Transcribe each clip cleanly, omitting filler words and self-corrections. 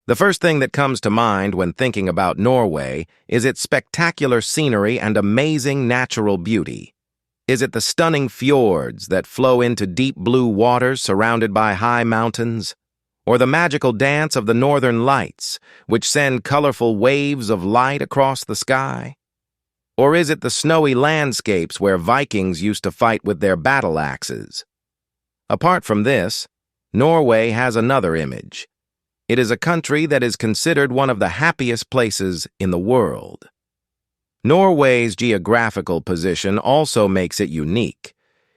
The first thing that comes to mind when thinking about Norway is its spectacular scenery and amazing natural beauty. Is it the stunning fjords that flow into deep blue waters surrounded by high mountains? Or the magical dance of the northern lights, which send colorful waves of light across the sky? Or is it the snowy landscapes where Vikings used to fight with their battle axes? Apart from this, Norway has another image. It is a country that is considered one of the happiest places in the world. Norway's geographical position also makes it unique.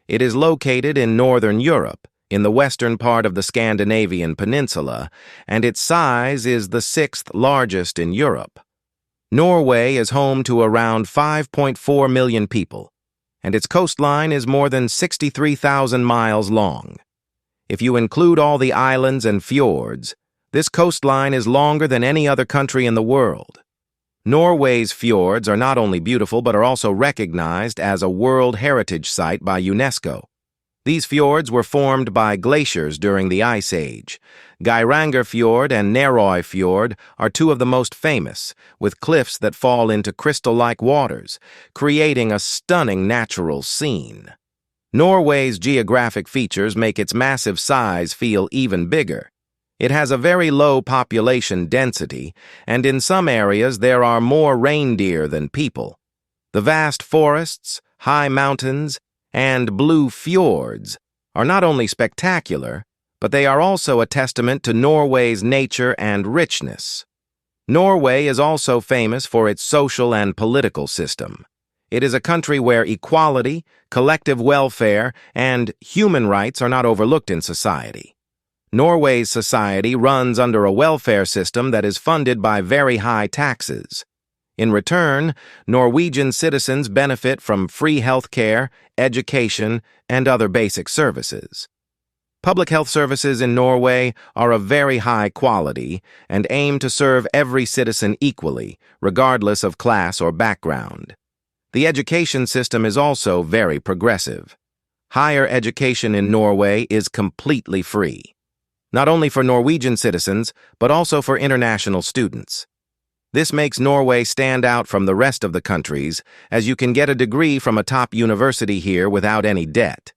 It is located in northern Europe, in the western part of the Scandinavian peninsula, and its size is the sixth largest in Europe. Norway is home to around 5.4 million people, and its coastline is more than 63,000 miles long. If you include all the islands and fjords, this coastline is longer than any other country in the world. Norway's fjords are not only beautiful but are also recognized as a World Heritage Site by UNESCO. These fjords were formed by glaciers during the Ice Age. Geiranger Fjord and Norøy Fjord are two of the most famous, with cliffs that fall into crystal-like waters, creating a stunning natural scene. Norway's geographic features make its massive size feel even bigger. It has a very low population density, and in some areas there are more reindeer than people. The vast forests, high mountains, and blue fjords are not only spectacular, but they are also a testament to Norway's nature and richness. Norway is also famous for its social and political system. It is a country where equality, collective welfare, and human rights are not overlooked in society. Norway's society runs under a welfare system that is funded by very high taxes. In return, Norwegian citizens benefit from free health care, education, and other basic services. Public health services in Norway are of very high quality and aim to serve every citizen equally, regardless of class or background. The education system is also very progressive. Higher education in Norway is completely free, not only for Norwegian citizens, but also for international students. This makes Norway stand out from the rest of the countries, as you can get a degree from a top university here without any debt.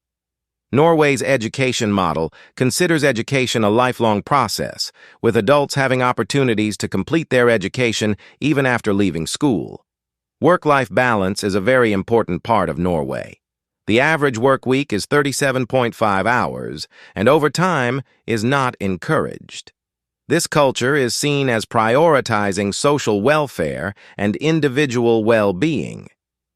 Norway's education model considers education a lifelong process, with adults having opportunities to complete their education even after leaving school. Work-life balance is a very important part of Norway. The average work week is 37.5 hours, and overtime is not encouraged. This culture is seen as prioritizing social welfare and individual well-being.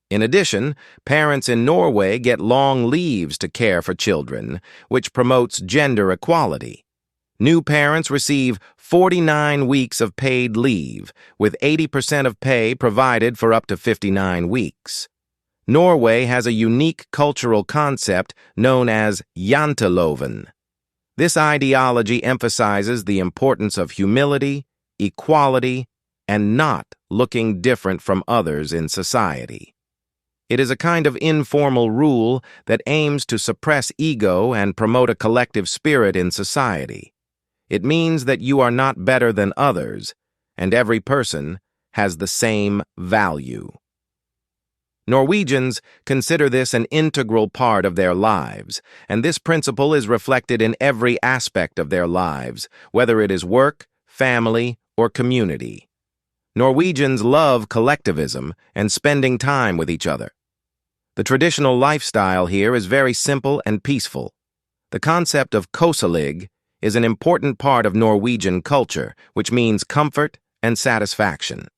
In addition, parents in Norway get long leaves to care for children, which promotes gender equality. New parents receive 49 weeks of paid leave, with 80% of pay provided for up to 59 weeks. Norway has a unique cultural concept known as Janteloven. This ideology emphasizes the importance of humility, equality, and not looking different from others in society. It is a kind of informal rule that aims to suppress ego and promote a collective spirit in society. It means that you are not better than others, and every person has the same value. Norwegians consider this an integral part of their lives, and this principle is reflected in every aspect of their lives, whether it is work, family, or community. Norwegians love collectivism and spending time with each other. The traditional lifestyle here is very simple and peaceful. The concept of koselig is an important part of Norwegian culture, which means comfort and satisfaction.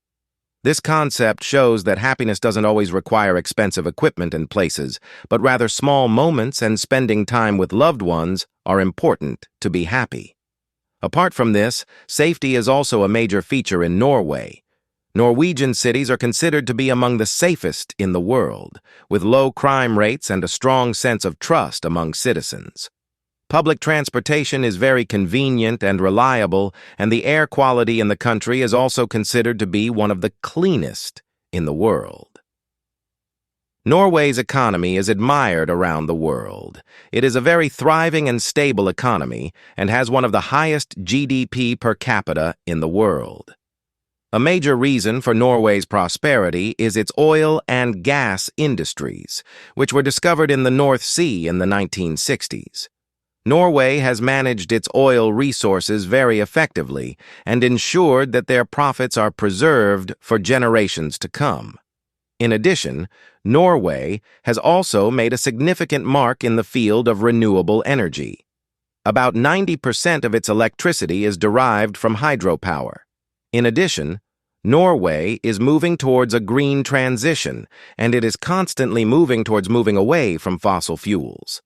This concept shows that happiness doesn't always require expensive equipment and places, but rather small moments and spending time with loved ones are important to be happy. Apart from this, safety is also a major feature in Norway. Norwegian cities are considered to be among the safest in the world, with low crime rates and a strong sense of trust among citizens. Public transportation is very convenient and reliable, and the air quality in the country is also considered to be one of the cleanest in the world. Norway's economy is admired around the world. It is a very thriving and stable economy and has one of the highest GDP per capita in the world. A major reason for Norway's prosperity is its oil and gas industries, which were discovered in the North Sea in the 1960s. Norway has managed its oil resources very effectively and ensured that their profits are preserved for generations to come. In addition, Norway has also made a significant mark in the field of renewable energy. About 90% of its electricity is derived from hydropower. In addition, Norway is moving towards a green transition, and it is constantly moving away from fossil fuels.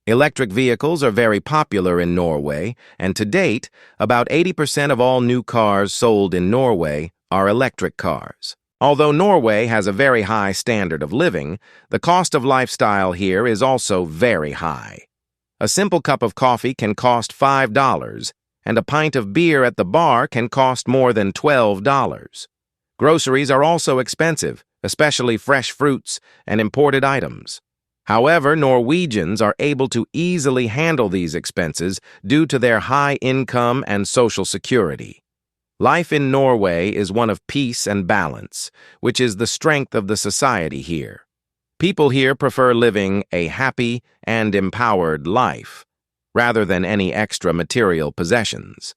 Electric vehicles are very popular in Norway, and to date, about 80% of all new cars sold in Norway are electric cars. Although Norway has a very high standard of living, the cost of lifestyle here is also very high. A simple cup of coffee can cost $5, and a pint of beer at the bar can cost more than $12. Groceries are also expensive, especially fresh fruits and imported items. However, Norwegians are able to easily handle these expenses due to their high income and social security. Life in Norway is one of peace and balance, which is the strength of the society here. People here prefer living a happy and empowered life, rather than any extra material possessions.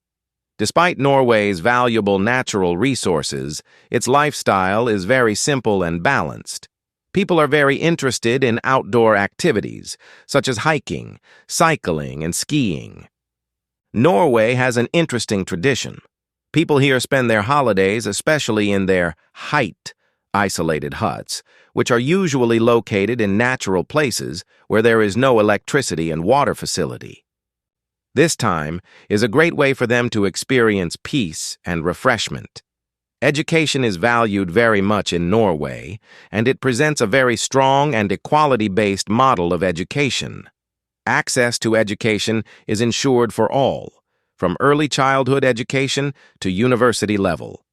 Despite Norway's valuable natural resources, its lifestyle is very simple and balanced. People are very interested in outdoor activities, such as hiking, cycling, and skiing. Norway has an interesting tradition. People here spend their holidays especially in their isolated huts, which are usually located in natural places where there is no electricity and water facility. This time is a great way for them to experience peace and refreshment. Education is valued very much in Norway, and it presents a very strong and equality-based model of education. Access to education is ensured for all, from early childhood education to university level.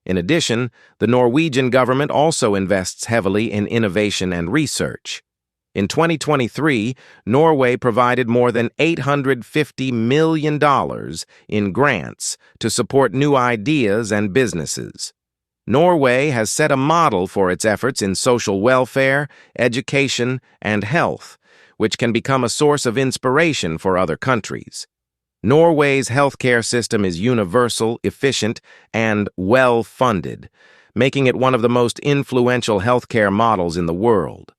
In addition, the Norwegian government also invests heavily in innovation and research. In 2023, Norway provided more than $850 million in grants to support new ideas and businesses. Norway has set a model for its efforts in social welfare, education, and health, which can become a source of inspiration for other countries. Norway's healthcare system is universal, efficient, and well-funded, making it one of the most influential healthcare models in the world.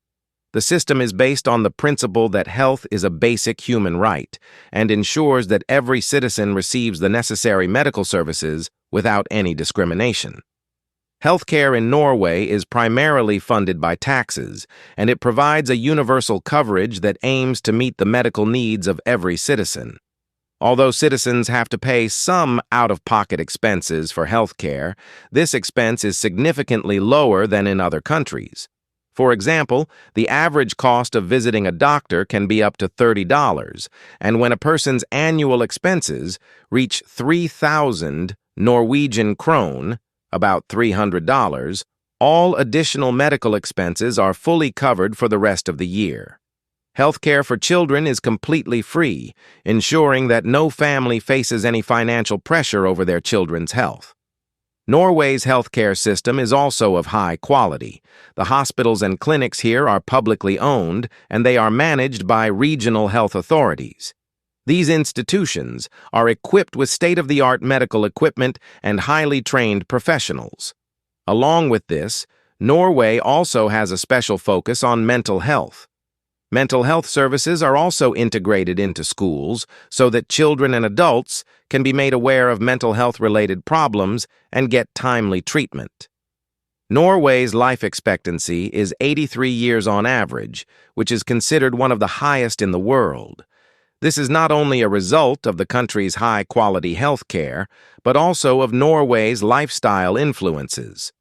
The system is based on the principle that health is a basic human right and ensures that every citizen receives the necessary medical services without any discrimination. Healthcare in Norway is primarily funded by taxes, and it provides a universal coverage that aims to meet the medical needs of every citizen. Although citizens have to pay some out-of-pocket expenses for healthcare, this expense is significantly lower than in other countries. For example, the average cost of visiting a doctor can be up to $30, and when a person's annual expenses reach 3,000 Norwegian krone, about $300, all additional medical expenses are fully covered for the rest of the year. Healthcare for children is completely free, ensuring that no family faces any financial pressure over their children's health. Norway's healthcare system is also of high quality. The hospitals and clinics here are publicly owned, and they are managed by regional health authorities. These institutions are equipped with state-of-the-art medical equipment and highly trained professionals. Along with this, Norway also has a special focus on mental health. Mental health services are also integrated into schools so that children and adults can be made aware of mental health-related problems and get timely treatment. Norway's life expectancy is 83 years on average, which is considered one of the highest in the world. This is not only a result of the country's high-quality health care, but also of Norway's lifestyle influences.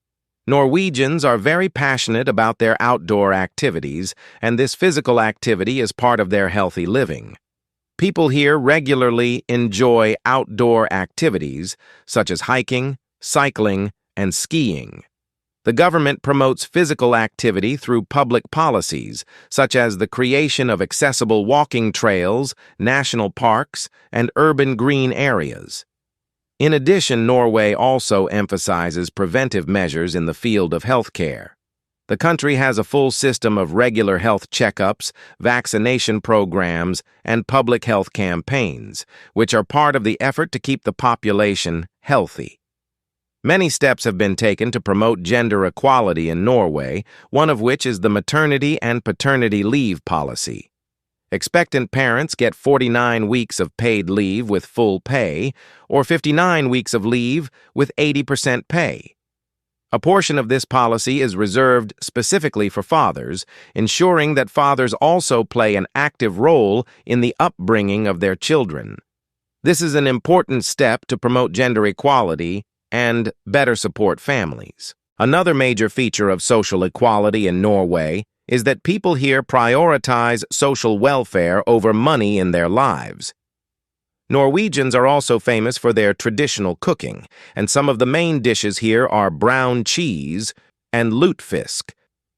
Norwegians are very passionate about their outdoor activities, and this physical activity is part of their healthy living. People here regularly enjoy outdoor activities such as hiking, cycling, and skiing. The government promotes physical activity through public policies, such as the creation of accessible walking trails, national parks, and urban green areas. In addition, Norway also emphasizes preventive measures in the field of healthcare. The country has a full system of regular health checkups, vaccination programs, and public health campaigns, which are part of the effort to keep the population healthy. Many steps have been taken to promote gender equality in Norway, one of which is the maternity and paternity leave policy. Expectant parents get 49 weeks of paid leave with full pay, or 59 weeks of leave with 80% pay. A portion of this policy is reserved specifically for fathers, ensuring that fathers also play an active role in the upbringing of their children. This is an important step to promote gender equality and better support families. Another major feature of social equality in Norway is that people here prioritize social welfare over money in their lives. Norwegians are also famous for their traditional cooking, and some of the main dishes here are brown cheese and lutefisk.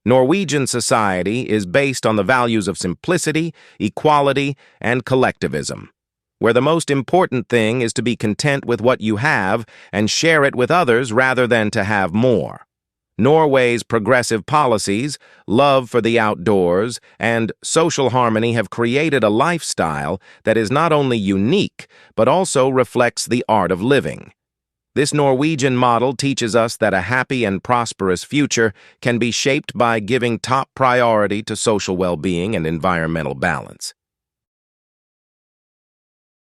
Norwegian society is based on the values of simplicity, equality, and collectivism, where the most important thing is to be content with what you have and share it with others rather than to have more. Norway's progressive policies, love for the outdoors, and social harmony have created a lifestyle that is not only unique, but also reflects the art of living. This Norwegian model teaches us that a happy and prosperous future can be shaped by giving top priority to social well-being and environmental balance.